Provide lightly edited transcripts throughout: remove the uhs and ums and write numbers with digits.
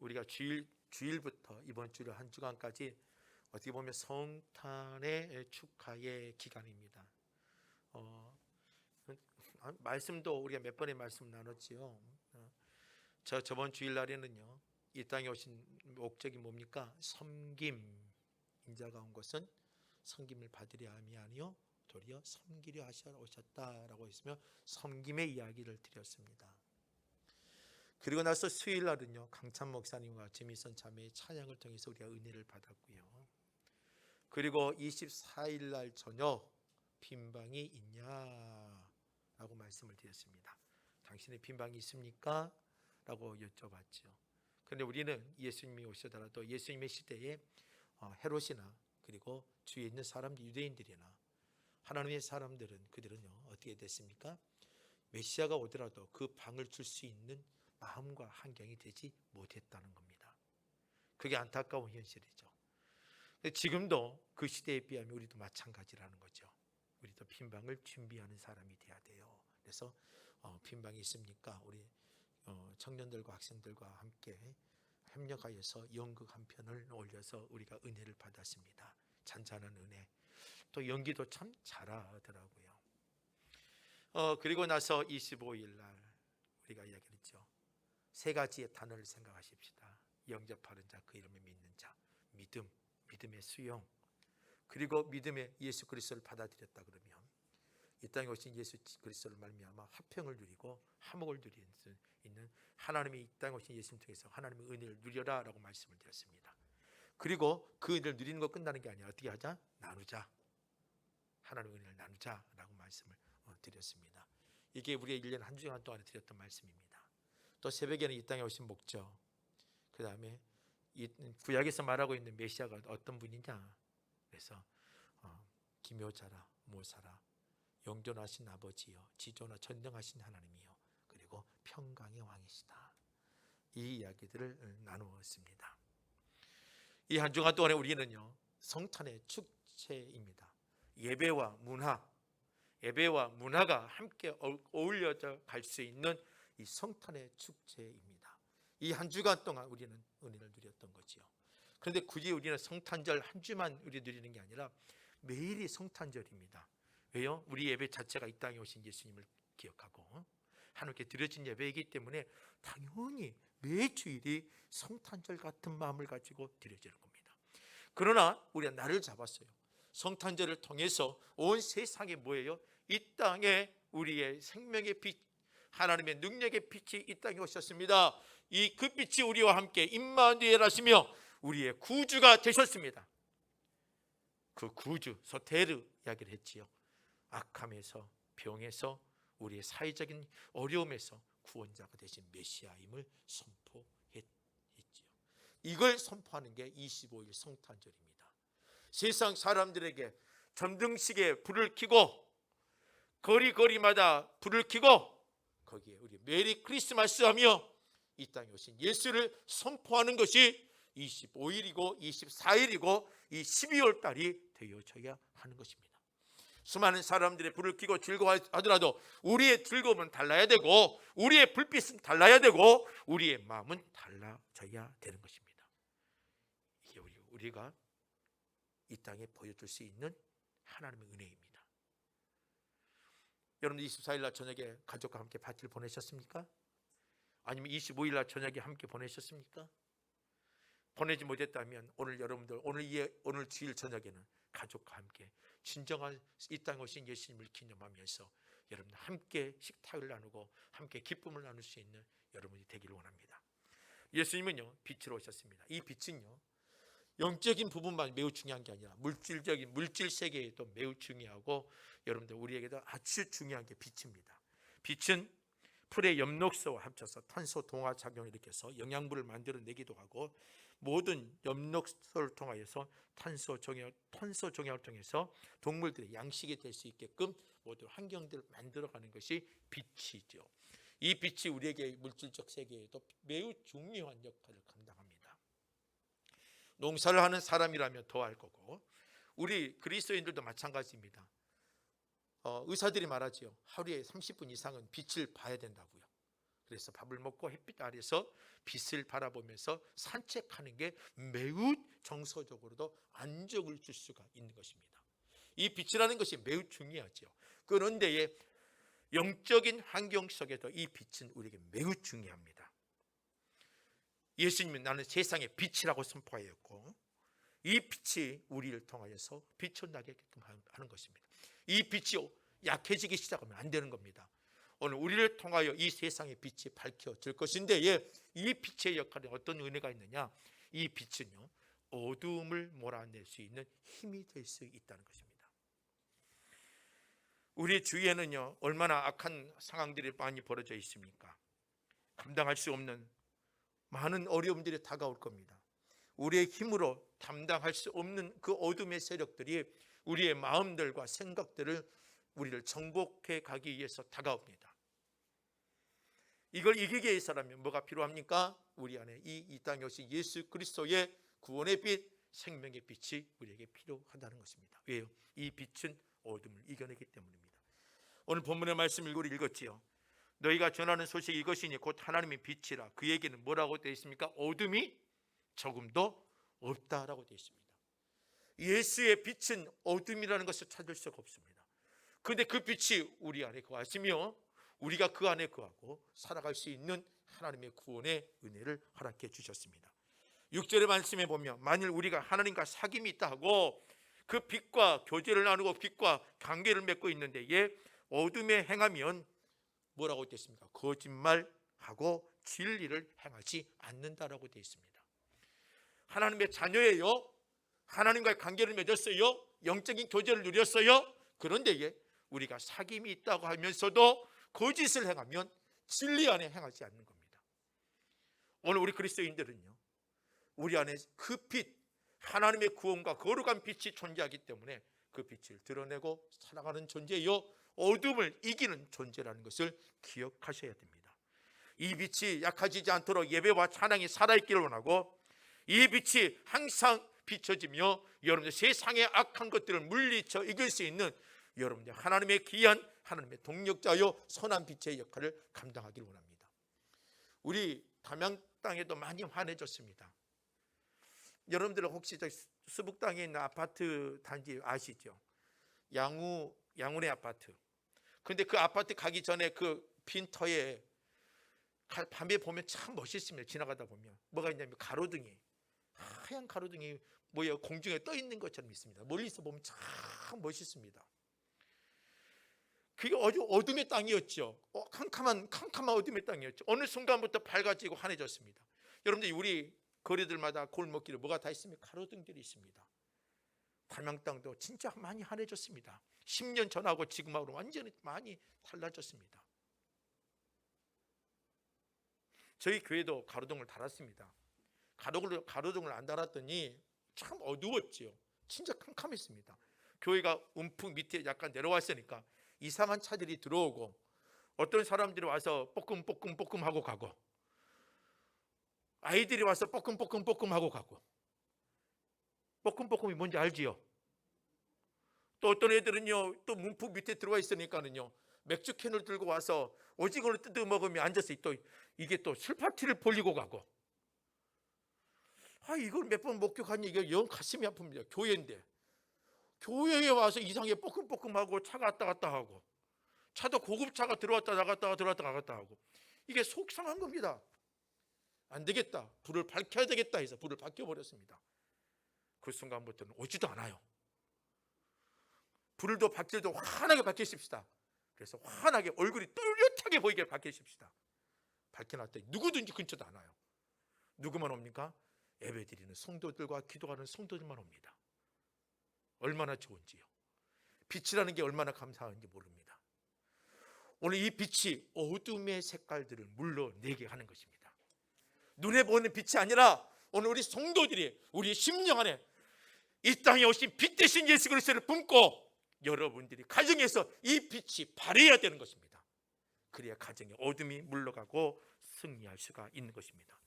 우리가 주일부터 이번 주일 한 주간까지 어떻게 보면 성탄의 축하의 기간입니다. 말씀도 우리가 몇 번의 말씀 나눴지요. 저번 주일날에는요, 이 땅에 오신 목적이 뭡니까? 섬김. 인자가 온 것은 섬김을 받으려 함이 아니요 도리어 섬기려 하시러 오셨다라고 했으며 섬김의 이야기를 드렸습니다. 그리고 나서 수요일날은요, 강찬 목사님과 재미선 자매의 찬양을 통해서 우리가 은혜를 받았고요. 그리고 24일날 저녁 빈방이 있냐라고 말씀을 드렸습니다. 당신의 빈방이 있습니까? 라고 여쭤봤죠. 그런데 우리는 예수님이 오시더라도 예수님의 시대에 헤롯이나 그리고 주위에 있는 사람들, 유대인들이나 하나님의 사람들은 그들은요 어떻게 됐습니까? 메시아가 오더라도 그 방을 줄 수 있는 마음과 환경이 되지 못했다는 겁니다. 그게 안타까운 현실이죠. 지금도 그 시대에 비하면 우리도 마찬가지라는 거죠. 우리도 빈방을 준비하는 사람이 돼야 돼요. 그래서 빈방이 있습니까? 우리 청년들과 학생들과 함께 협력하여서 연극 한 편을 올려서 우리가 은혜를 받았습니다. 잔잔한 은혜. 또 연기도 참 잘하더라고요. 그리고 나서 25일 날 우리가 이야기했죠. 세 가지의 단어를 생각하십시다. 영접하는 자, 그 이름을 믿는 자, 믿음, 믿음의 수용, 그리고 믿음의 예수 그리스도를 받아들였다 그러면 이 땅에 오신 예수 그리스도를 말미암아 화평을 누리고 화목을 누리는 있는 하나님이 이 땅에 오신 예수님 통해서 하나님의 은혜를 누려라 라고 말씀을 드렸습니다. 그리고 그 은혜를 누리는 거 끝나는 게 아니라 어떻게 하자? 나누자. 하나님의 은혜를 나누자 라고 말씀을 드렸습니다. 이게 우리의 1년 한 주간 동안에 드렸던 말씀입니다. 또 새벽에는 이 땅에 오신 목적, 그 다음에 구약에서 말하고 있는 메시아가 어떤 분이냐. 그래서 기묘자라 모사라 영존하신 아버지여 지존하 전능하신 하나님이여 그리고 평강의 왕이시다. 이 이야기들을 나누었습니다. 이 한 주간 동안에 우리는요 성탄의 축제입니다. 예배와 문화가 함께 어울려져 갈 수 있는 이 성탄의 축제입니다. 이 한 주간 동안 우리는 은혜를 누렸던 거지요. 그런데 굳이 우리는 성탄절 한 주만 우리 누리는 게 아니라 매일이 성탄절입니다. 왜요? 우리 예배 자체가 이 땅에 오신 예수님을 기억하고 하나님께 드려진 예배이기 때문에 당연히 매주일이 성탄절 같은 마음을 가지고 드려지는 겁니다. 그러나 우리가 날을 잡았어요. 성탄절을 통해서 온 세상에 뭐예요? 이 땅에 우리의 생명의 빛, 하나님의 능력의 빛이 이 땅에 오셨습니다. 그 빛이 우리와 함께 임마누엘 하시며 우리의 구주가 되셨습니다. 그 구주 소테르 이야기를 했지요. 악함에서 병에서 우리의 사회적인 어려움에서 구원자가 되신 메시아임을 선포했지요. 이걸 선포하는 게 25일 성탄절입니다. 세상 사람들에게 전등식에 불을 켜고 거리마다 불을 켜고 거기에 우리 메리 크리스마스 하며 이 땅에 오신 예수를 선포하는 것이 25일이고 24일이고 이 12월 달이 되어져야 하는 것입니다. 수많은 사람들의 불을 켜고 즐거워하더라도 우리의 즐거움은 달라야 되고 우리의 불빛은 달라야 되고 우리의 마음은 달라져야 되는 것입니다. 이게 우리가 이 땅에 보여줄 수 있는 하나님의 은혜입니다. 여러분 24일 날 저녁에 가족과 함께 파티를 보내셨습니까? 아니면 25일 날 저녁에 함께 보내셨습니까? 보내지 못했다면 오늘 주일 저녁에는 가족과 함께 진정한 이 땅에 오신 예수님을 기념하면서 여러분 함께 식탁을 나누고 함께 기쁨을 나눌 수 있는 여러분이 되기를 원합니다. 예수님은요 빛으로 오셨습니다. 이 빛은요 영적인 부분만 매우 중요한 게 아니라 물질 세계에도 매우 중요하고 여러분들 우리에게도 아주 중요한 게 빛입니다. 빛은 풀의 엽록소와 합쳐서 탄소 동화 작용을 일으켜서 영양분을 만들어내기도 하고 모든 엽록소를 통하여서 탄소 종양을 통해서 동물들의 양식이 될 수 있게끔 모든 환경들을 만들어가는 것이 빛이죠. 이 빛이 우리에게 물질적 세계에도 매우 중요한 역할을 감당합니다. 농사를 하는 사람이라면 더 할 거고 우리 그리스도인들도 마찬가지입니다. 의사들이 말하지요. 하루에 30분 이상은 빛을 봐야 된다고요. 그래서 밥을 먹고 햇빛 아래서 빛을 바라보면서 산책하는 게 매우 정서적으로도 안정을 줄 수가 있는 것입니다. 이 빛이라는 것이 매우 중요하죠. 그런데 영적인 환경 속에도 이 빛은 우리에게 매우 중요합니다. 예수님은 나는 세상의 빛이라고 선포하였고, 이 빛이 우리를 통하여서 비춰나게끔 하는 것입니다. 이 빛이 약해지기 시작하면 안 되는 겁니다. 오늘 우리를 통하여 이 세상의 빛이 밝혀질 것인데, 이 빛의 역할에 어떤 은혜가 있느냐? 이 빛은요, 어두움을 몰아낼 수 있는 힘이 될 수 있다는 것입니다. 우리 주위에는요, 얼마나 악한 상황들이 많이 벌어져 있습니까? 감당할 수 없는 많은 어려움들이 다가올 겁니다. 우리의 힘으로 감당할 수 없는 그 어둠의 세력들이 우리의 마음들과 생각들을 우리를 정복해 가기 위해서 다가옵니다. 이걸 이기기 위해서라면 뭐가 필요합니까? 우리 안에 이 땅에 오신 예수 그리스도의 구원의 빛, 생명의 빛이 우리에게 필요하다는 것입니다. 왜요? 이 빛은 어둠을 이겨내기 때문입니다. 오늘 본문의 말씀을 우리 읽었지요. 너희가 전하는 소식이 이것이니 곧 하나님의 빛이라. 그 얘기는 뭐라고 되어 있습니까? 어둠이 조금도 없다라고 되어 있습니다. 예수의 빛은 어둠이라는 것을 찾을 수가 없습니다. 그런데 그 빛이 우리 안에 거하시며 우리가 그 안에 거하고 살아갈 수 있는 하나님의 구원의 은혜를 허락해 주셨습니다. 6절의 말씀에 보면 만일 우리가 하나님과 사귐이 있다 하고 그 빛과 교제를 나누고 빛과 관계를 맺고 있는데 어둠에 행하면 뭐라고 되어 있습니까? 거짓말하고 진리를 행하지 않는다라고 되어 있습니다. 하나님의 자녀예요. 하나님과의 관계를 맺었어요. 영적인 교제를 누렸어요. 그런데 우리가 사귐이 있다고 하면서도 거짓을 행하면 진리 안에 행하지 않는 겁니다. 오늘 우리 그리스도인들은요, 우리 안에 그 빛, 하나님의 구원과 거룩한 빛이 존재하기 때문에 그 빛을 드러내고 살아가는 존재요, 어둠을 이기는 존재라는 것을 기억하셔야 됩니다. 이 빛이 약해지지 않도록 예배와 찬양이 살아있기를 원하고, 이 빛이 항상 비춰지며 여러분들 세상의 악한 것들을 물리쳐 이길 수 있는 여러분들 하나님의 귀한 하나님의 동력자요 선한 빛의 역할을 감당하기를 원합니다. 우리 담양 땅에도 많이 환해졌습니다. 여러분들 혹시 수북땅에 있는 아파트 단지 아시죠? 양운의 아파트. 근데 그 아파트 가기 전에 그 빈터에 밤에 보면 참 멋있습니다. 지나가다 보면 뭐가 있냐면 가로등이, 하얀 가로등이 공중에 떠 있는 것처럼 있습니다. 멀리서 보면 참 멋있습니다. 그게 아주 어둠의 땅이었죠. 캄캄한 어둠의 땅이었죠. 어느 순간부터 밝아지고 환해졌습니다. 여러분들 우리 거리들마다 골목길에 뭐가 다 있습니까? 가로등들이 있습니다. 담양 땅도 진짜 많이 환해졌습니다. 10년 전하고 지금하고 완전히 많이 달라졌습니다. 저희 교회도 가로등을 달았습니다. 가로등을 안 달았더니 참 어두웠지요. 진짜 캄캄했습니다. 교회가 움푹 밑에 약간 내려왔으니까 이상한 차들이 들어오고 어떤 사람들이 와서 뽀끔뽀끔 하고 가고 아이들이 와서 뽀끔뽀끔 하고 가고. 뽀끔뽀끔이 뭔지 알지요? 또 어떤 애들은요, 또 문풍 밑에 들어와 있으니까는요, 맥주캔을 들고 와서 오징어를 뜯어 먹으며 앉아서 또 이게 또 술 파티를 벌리고 가고. 이걸 몇 번 목격하니 이게 영 가슴이 아픕니다. 교회인데 교회에 와서 이상하게 뽀끔뽀끔하고 차가 왔다 갔다 하고, 차도 고급차가 들어왔다 나갔다 하고, 이게 속상한 겁니다. 안 되겠다, 불을 밝혀야 되겠다 해서 불을 밝혀버렸습니다. 그 순간부터는 오지도 않아요. 불도 밝힐 때 환하게 밝히십시다. 그래서 환하게 얼굴이 뚜렷하게 보이게 밝히십시다. 밝혀놨더니 누구든지 근처도 안 와요. 누구만 옵니까? 예배드리는 성도들과 기도하는 성도들만 옵니다. 얼마나 좋은지요. 빛이라는 게 얼마나 감사한지 모릅니다. 오늘 이 빛이 어둠의 색깔들을 물러내게 하는 것입니다. 눈에 보이는 빛이 아니라 오늘 우리 성도들이 우리 심령 안에 이 땅에 오신 빛 대신 예수 그리스도를 품고 여러분들이 가정에서 이 빛이 발해야 되는 것입니다. 그래야 가정의 어둠이 물러가고 승리할 수가 있는 것입니다.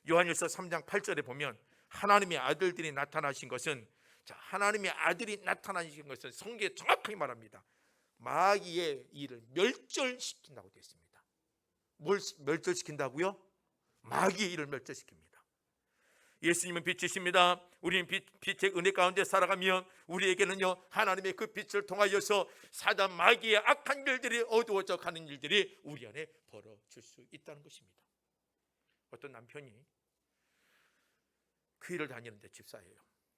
요한일서 3장 8절에 보면 하나님의 아들들이 나타나신 것은, 하나님의 아들이 나타나신 것은 성경에 정확하게 말합니다. 마귀의 일을 멸절시킨다고 되어 있습니다. 뭘 멸절시킨다고요? 마귀의 일을 멸절시킵니다. 예수님은 빛이십니다. 우리는 빛의 은혜 가운데 살아가면 우리에게는요, 하나님의 그 빛을 통하여서 사단 마귀의 악한 일들이 어두워져 가는 일들이 우리 안에 벌어질 수 있다는 것입니다. 어떤 남편이 교회를 다니는데 집사예요.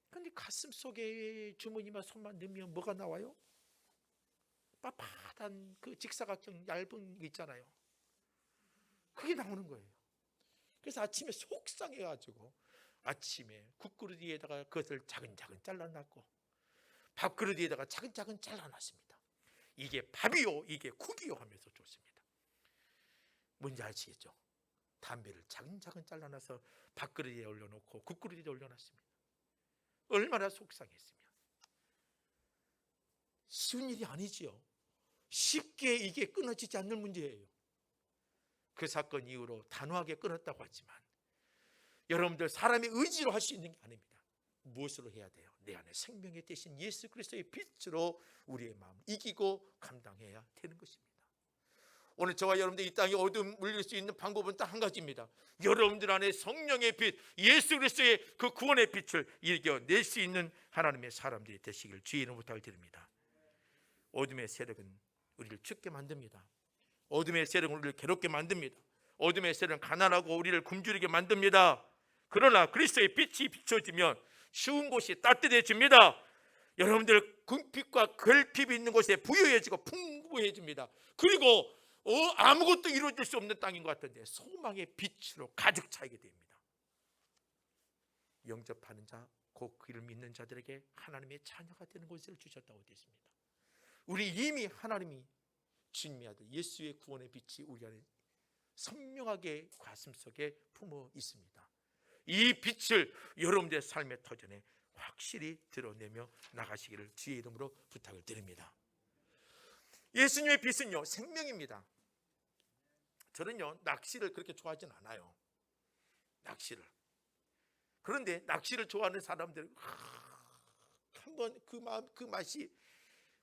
그런데 가슴 속에 주머니만 손만 넣으면 뭐가 나와요? 빳빳한 그 직사각형 얇은 게 있잖아요. 그게 나오는 거예요. 그래서 아침에 속상해가지고 아침에 국그릇 위에다가 그것을 차근차근 잘라놨고 밥그릇 위에다가 차근차근 잘라놨습니다. 이게 밥이요, 이게 국이요 하면서 줬습니다. 뭔지 아시겠죠? 담배를 차근차근 잘라놔서 밥그릇 위에 올려놓고 국그릇 위에 올려놨습니다. 얼마나 속상했으면. 쉬운 일이 아니지요. 쉽게 이게 끊어지지 않는 문제예요. 그 사건 이후로 단호하게 끊었다고 하지만 여러분들 사람의 의지로 할 수 있는 게 아닙니다. 무엇으로 해야 돼요? 내 안에 생명의 대신 예수 그리스도의 빛으로 우리의 마음을 이기고 감당해야 되는 것입니다. 오늘 저와 여러분들 이 땅에 어둠 물릴 수 있는 방법은 딱 한 가지입니다. 여러분들 안에 성령의 빛, 예수 그리스도의 그 구원의 빛을 이겨낼 수 있는 하나님의 사람들이 되시길 주의 이름으로 부탁을 드립니다. 어둠의 세력은 우리를 춥게 만듭니다. 어둠의 세력은 우리를 괴롭게 만듭니다. 어둠의 세력은 가난하고 우리를 굶주리게 만듭니다. 그러나 그리스도의 빛이 비춰지면 추운 곳이 따뜻해집니다. 여러분들 궁핍과 결핍이 있는 곳에 부유해지고 풍부해집니다. 그리고 아무것도 이루어질 수 없는 땅인 것 같은데 소망의 빛으로 가득 차게 됩니다. 영접하는 자, 곧 그를 믿는 자들에게 하나님의 자녀가 되는 것을 주셨다고 되어 있습니다. 우리 이미 하나님이 주님의 아들 예수의 구원의 빛이 우리 안에 선명하게 가슴속에 품어 있습니다. 이 빛을 여러분들의 삶의 터전에 확실히 드러내며 나가시기를 주의 이름으로 부탁을 드립니다. 예수님의 빛은요, 생명입니다. 저는요, 낚시를 그렇게 좋아하진 않아요. 낚시를. 그런데 낚시를 좋아하는 사람들 한번 그 맛이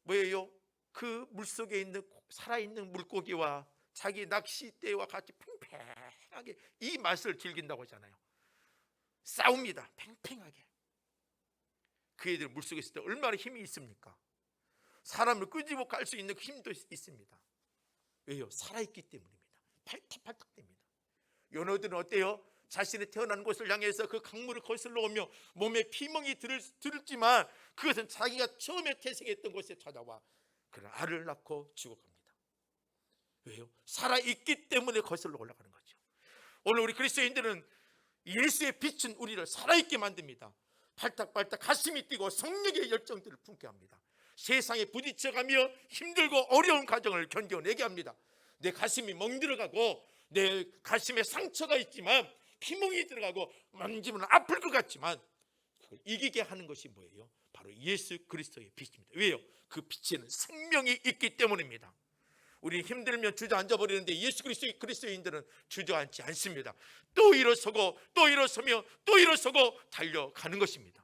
뭐예요? 그 물속에 있는 살아있는 물고기와 자기 낚싯대와 같이 팽팽하게 이 맛을 즐긴다고 하잖아요. 싸웁니다. 팽팽하게. 그 애들 물속에 있을 때 얼마나 힘이 있습니까? 사람을 끄집어 갈 수 있는 힘도 있습니다. 왜요? 살아있기 때문입니다. 팔딱팔딱 됩니다. 연어들은 어때요? 자신의 태어난 곳을 향해서 그 강물을 거슬러 오며 몸에 피멍이 들지만 그것은 자기가 처음에 태생했던 곳에 찾아와 그런 알을 낳고 죽어갑니다. 왜요? 살아있기 때문에 거슬러 올라가는 거죠. 오늘 우리 그리스도인들은 예수의 빛은 우리를 살아있게 만듭니다. 팔딱팔딱 가슴이 뛰고 성령의 열정들을 품게 합니다. 세상에 부딪혀가며 힘들고 어려운 과정을 견뎌내게 합니다. 내 가슴이 멍들어가고 내 가슴에 상처가 있지만 피멍이 들어가고 만지면 아플 것 같지만 그걸 이기게 하는 것이 뭐예요? 바로 예수 그리스도의 빛입니다. 왜요? 그 빛에는 생명이 있기 때문입니다. 우리 힘들면 주저앉아 버리는데 예수 그리스도인들은 주저앉지 않습니다. 또 일어서고 또 일어서며 또 일어서고 달려가는 것입니다.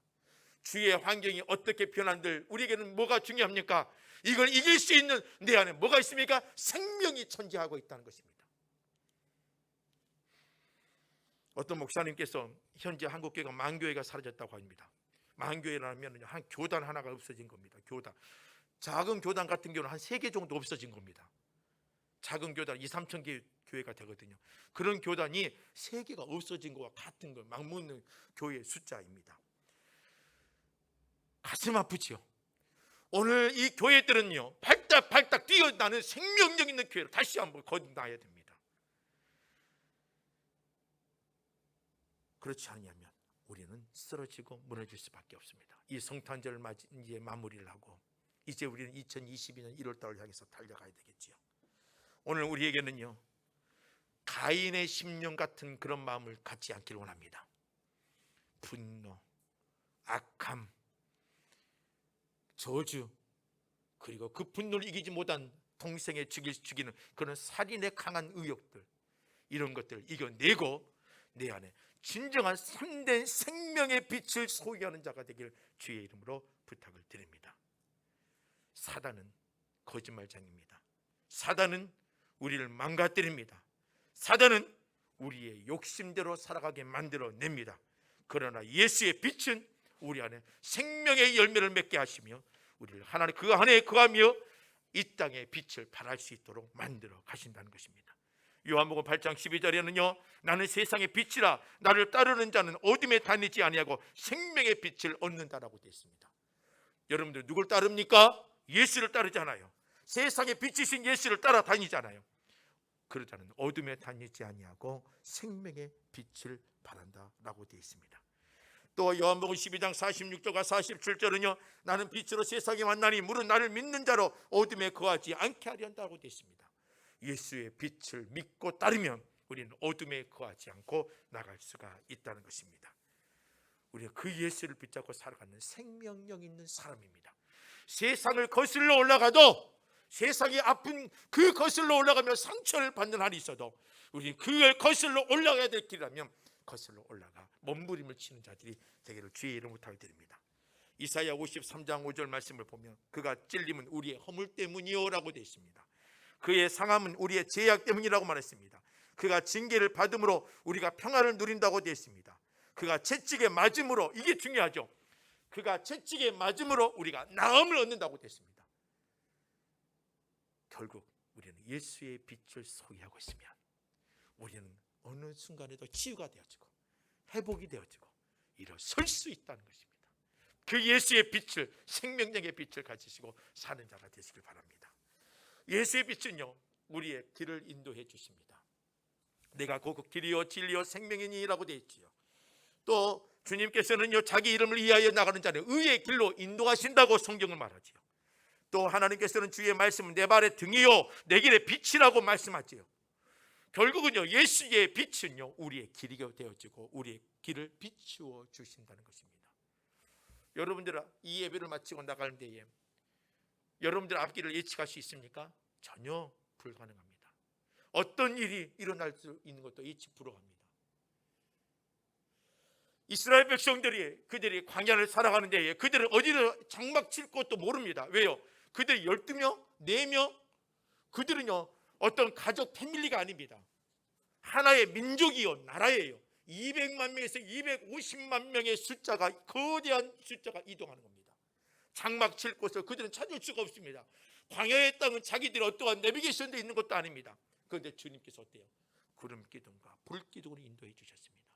주위의 환경이 어떻게 변한들 우리에게는 뭐가 중요합니까? 이걸 이길 수 있는 내 안에 뭐가 있습니까? 생명이 존재하고 있다는 것입니다. 어떤 목사님께서 현재 한국교회가 만교회가 사라졌다고 합니다. 만교회라면 한 교단 하나가 없어진 겁니다. 교단. 작은 교단 같은 경우는 한 3개 정도 없어진 겁니다. 작은 교단 2-3천 개 교회가 되거든요. 그런 교단이 3개가 없어진 것과 같은 걸 막묻는 교회의 숫자입니다. 가슴 아프지요. 오늘 이 교회들은요, 팔딱팔딱 뛰어나는 생명력 있는 교회를 다시 한번 거듭나야 됩니다. 그렇지 않으면 우리는 쓰러지고 무너질 수밖에 없습니다. 이 성탄절을 이제 마무리를 하고 이제 우리는 2022년 1월달을 향해서 달려가야 되겠지요. 오늘 우리에게는요, 가인의 심령 같은 그런 마음을 갖지 않기를 원합니다. 분노, 악함, 저주, 그리고 그 분노를 이기지 못한 동생의 죽이는 그런 살인의 강한 의욕들, 이런 것들을 이겨내고 내 안에 진정한 참된 생명의 빛을 소유하는 자가 되길 주의 이름으로 부탁을 드립니다. 사단은 거짓말장입니다. 사단은 우리를 망가뜨립니다. 사단은 우리의 욕심대로 살아가게 만들어냅니다. 그러나 예수의 빛은 우리 안에 생명의 열매를 맺게 하시며 우리를 하나님 그 안에 거하며 이 땅의 빛을 발할 수 있도록 만들어 가신다는 것입니다. 요한복음 8장 12절에는요, 나는 세상의 빛이라 나를 따르는 자는 어둠에 다니지 아니하고 생명의 빛을 얻는다라고 되어 있습니다. 여러분들 누굴 따릅니까? 예수를 따르잖아요. 세상의 빛이신 예수를 따라다니잖아요. 그러자는 어둠에 다니지 아니하고 생명의 빛을 발한다라고 되어 있습니다. 또 요한복음 12장 46절과 47절은요, 나는 빛으로 세상에 왔나니 물은 나를 믿는 자로 어둠에 거하지 않게 하려 한다고 되어 있습니다. 예수의 빛을 믿고 따르면 우리는 어둠에 거하지 않고 나갈 수가 있다는 것입니다. 우리가 그 예수를 붙잡고 살아가는 생명력 있는 사람입니다. 세상을 거슬러 올라가도, 세상이 아픈 그 거슬러 올라가며 상처를 받는 한이 있어도 우리는 그걸 거슬러 올라가야 될 길이라면 거슬러 올라가 몸부림을 치는 자들이 되기를 주의 이름 부탁을 드립니다. 이사야 53장 5절 말씀을 보면 그가 찔림은 우리의 허물 때문이요 라고 되어 있습니다. 그의 상함은 우리의 죄악 때문이라고 말했습니다. 그가 징계를 받음으로 우리가 평안을 누린다고 되어 있습니다. 그가 채찍에 맞음으로, 이게 중요하죠. 그가 채찍에 맞음으로 우리가 나음을 얻는다고 되어 있습니다. 결국 우리는 예수의 빛을 소유하고 있으면 우리는 어느 순간에도 치유가 되어지고 회복이 되어지고 일어설 수 있다는 것입니다. 그 예수의 빛을, 생명력의 빛을 가지시고 사는 자가 되시길 바랍니다. 예수의 빛은요, 우리의 길을 인도해 주십니다. 내가 그 길이요 진리요 생명이니라고 되어 있지요. 또 주님께서는요, 자기 이름을 위하여 나가는 자는 의의 길로 인도하신다고 성경을 말하지요. 또 하나님께서는 주의 말씀은 내 발의 등이요 내 길의 빛이라고 말씀하지요. 결국은요, 예수의 빛은요 우리의 길이 되어지고 우리의 길을 비추어 주신다는 것입니다. 여러분들 이 예배를 마치고 나갈 때에 여러분들 앞길을 예측할 수 있습니까? 전혀 불가능합니다. 어떤 일이 일어날 수 있는 것도 예측 불허합니다. 이스라엘 백성들이 그들이 광야를 살아가는 데에 그들은 어디를 장막 칠 것도 모릅니다. 왜요? 그들이 12명, 4명, 그들은요 어떤 가족 패밀리가 아닙니다. 하나의 민족이요, 나라예요. 200만 명에서 250만 명의 숫자가, 거대한 숫자가 이동하는 겁니다. 장막 칠 곳을 그들은 찾을 수가 없습니다. 광야의 땅은 자기들이 어떠한 내비게이션도 있는 것도 아닙니다. 그런데 주님께서 어때요? 구름 기둥과 불 기둥으로 인도해 주셨습니다.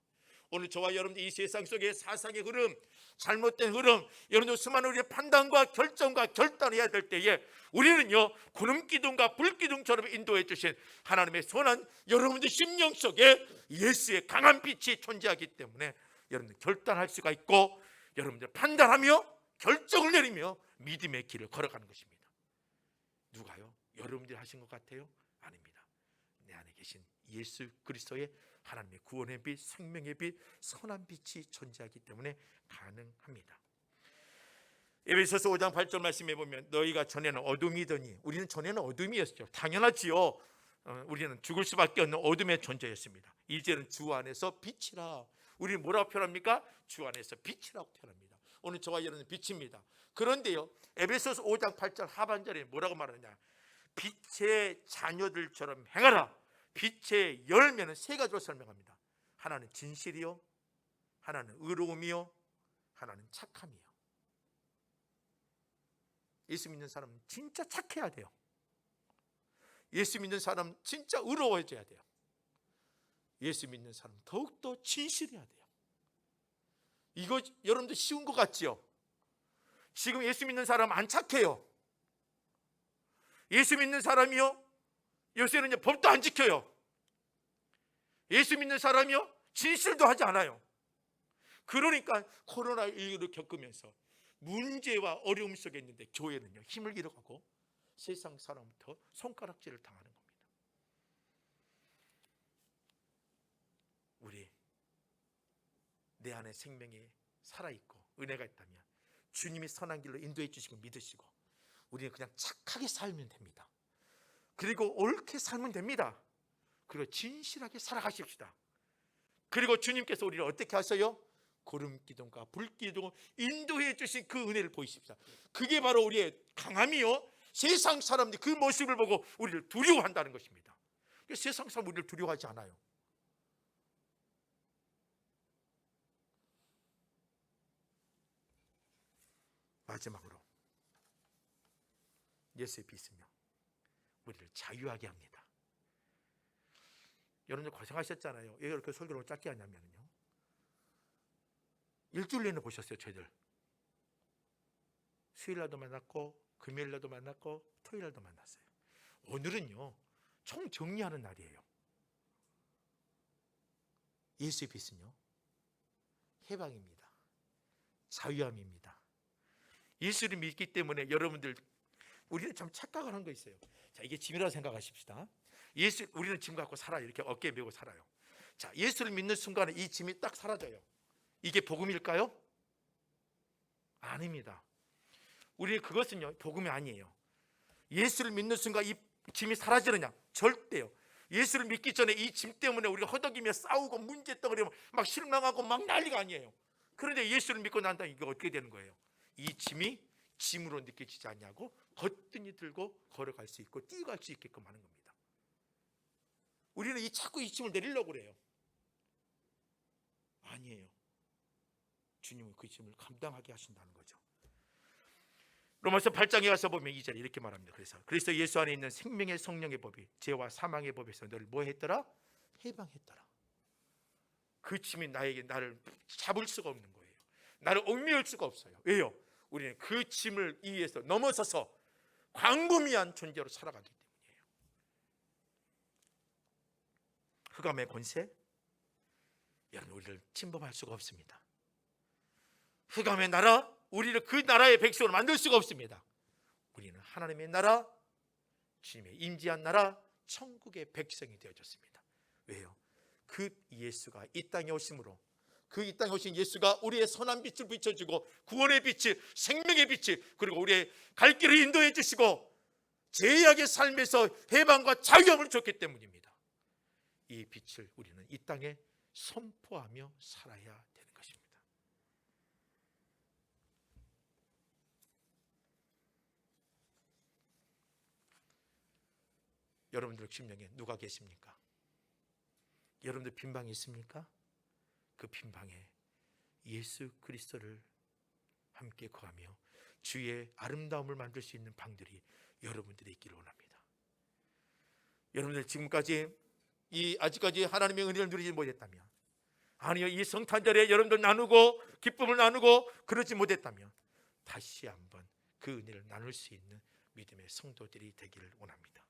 오늘 저와 여러분들 이 세상 속의 사상의 흐름, 잘못된 흐름, 여러분들 수많은 우리의 판단과 결정과 결단을 해야 될 때에 우리는요 구름 기둥과 불 기둥처럼 인도해 주신 하나님의 선한 여러분들 심령 속에 예수의 강한 빛이 존재하기 때문에 여러분들 결단할 수가 있고 여러분들 판단하며 결정을 내리며 믿음의 길을 걸어가는 것입니다. 누가요? 여러분들이 하신 것 같아요? 아닙니다. 내 안에 계신 예수 그리스도의 하나님의 구원의 빛, 생명의 빛, 선한 빛이 존재하기 때문에 가능합니다. 에베소서 5장 8절 말씀해 보면 너희가 전에는 어둠이더니, 우리는 전에는 어둠이었죠. 당연하지요. 우리는 죽을 수밖에 없는 어둠의 존재였습니다. 이제는 주 안에서 빛이라. 우리는 뭐라고 표현합니까? 주 안에서 빛이라고 표현합니다. 오늘 저와 여러분은 빛입니다. 그런데요, 에베소서 5장 8절 하반절에 뭐라고 말하느냐? 빛의 자녀들처럼 행하라. 빛의 열매는 세 가지로 설명합니다. 하나는 진실이요, 하나는 의로움이요, 하나는 착함이요. 예수 믿는 사람은 진짜 착해야 돼요. 예수 믿는 사람은 진짜 의로워져야 돼요. 예수 믿는 사람은 더욱더 진실해야 돼요. 이거 여러분들 쉬운 것 같지요? 지금 예수 믿는 사람 안 착해요. 예수 믿는 사람이요, 요새는 법도 안 지켜요. 예수 믿는 사람이요 진실도 하지 않아요. 그러니까 코로나19를 겪으면서 문제와 어려움 속에 있는데 교회는요 힘을 잃어가고 세상 사람부터 손가락질을 당하는 겁니다. 우리 내 안에 생명이 살아있고 은혜가 있다면 주님이 선한 길로 인도해 주시고 믿으시고 우리는 그냥 착하게 살면 됩니다. 그리고 옳게 살면 됩니다. 그리고 진실하게 살아가십시다. 그리고 주님께서 우리를 어떻게 하셔요? 구름 기둥과 불 기둥을 인도해 주신 그 은혜를 보이십시다. 그게 바로 우리의 강함이요, 세상 사람들이 그 모습을 보고 우리를 두려워한다는 것입니다. 세상 사람 우리를 두려워하지 않아요. 마지막으로 예수의 빛은요, 우리를 자유하게 합니다. 여러분들 고생하셨잖아요. 왜 이렇게 설교를 짧게 하냐면요, 일주일 내내 보셨어요. 저희들 수요일날도 만났고 금요일날도 만났고 토요일날도 만났어요. 오늘은요, 총 정리하는 날이에요. 예수의 빛은요, 해방입니다. 자유함입니다. 예수를 믿기 때문에 여러분들, 우리는 참 착각을 한 거 있어요. 자, 이게 짐이라고 생각하십시다. 우리는 짐 갖고 살아요. 이렇게 어깨에 메고 살아요. 자, 예수를 믿는 순간에 이 짐이 딱 사라져요. 이게 복음일까요? 아닙니다. 우리 그것은요, 복음이 아니에요. 예수를 믿는 순간 이 짐이 사라지느냐? 절대요. 예수를 믿기 전에 이 짐 때문에 우리가 허덕이며 싸우고 문제덩어리며 막 실망하고 막 난리가 아니에요. 그런데 예수를 믿고 난 다음에 이게 어떻게 되는 거예요? 이 짐이 짐으로 느껴지지 않냐고 거뜬히 들고 걸어갈 수 있고 뛰어갈 수 있게끔 하는 겁니다. 우리는 자꾸 이 짐을 내리려고 그래요. 아니에요. 주님은 그 짐을 감당하게 하신다는 거죠. 로마서 8장에 가서 보면 2절에 이렇게 말합니다. 그래서 예수 안에 있는 생명의 성령의 법이 죄와 사망의 법에서 너를 뭐 했더라? 해방했더라. 그 짐이 나를 잡을 수가 없는 거예요. 나를 얽매일 수가 없어요. 왜요? 우리는 그 짐을 위해서 넘어서서 광범위한 존재로 살아가기 때문이에요. 흑암의 권세, 여러분, 우리를 침범할 수가 없습니다. 흑암의 나라, 우리를 그 나라의 백성으로 만들 수가 없습니다. 우리는 하나님의 나라, 주님의 임재한 나라, 천국의 백성이 되어졌습니다. 왜요? 그 예수가 이 땅에 오심으로, 그 이 땅에 오신 예수가 우리의 선한 빛을 비춰주고 구원의 빛, 생명의 빛, 그리고 우리의 갈 길을 인도해 주시고 죄악의 삶에서 해방과 자유함을 줬기 때문입니다. 이 빛을 우리는 이 땅에 선포하며 살아야 되는 것입니다. 여러분들 심령에 누가 계십니까? 여러분들 빈방이 있습니까? 그 빈방에 예수 그리스도를 함께 거하며 주의 아름다움을 만들 수 있는 방들이 여러분들이 있기를 원합니다. 여러분들 지금까지 아직까지 하나님의 은혜를 누리지 못했다면, 아니요, 이 성탄절에 여러분들 나누고 기쁨을 나누고 그러지 못했다면 다시 한번 그 은혜를 나눌 수 있는 믿음의 성도들이 되기를 원합니다.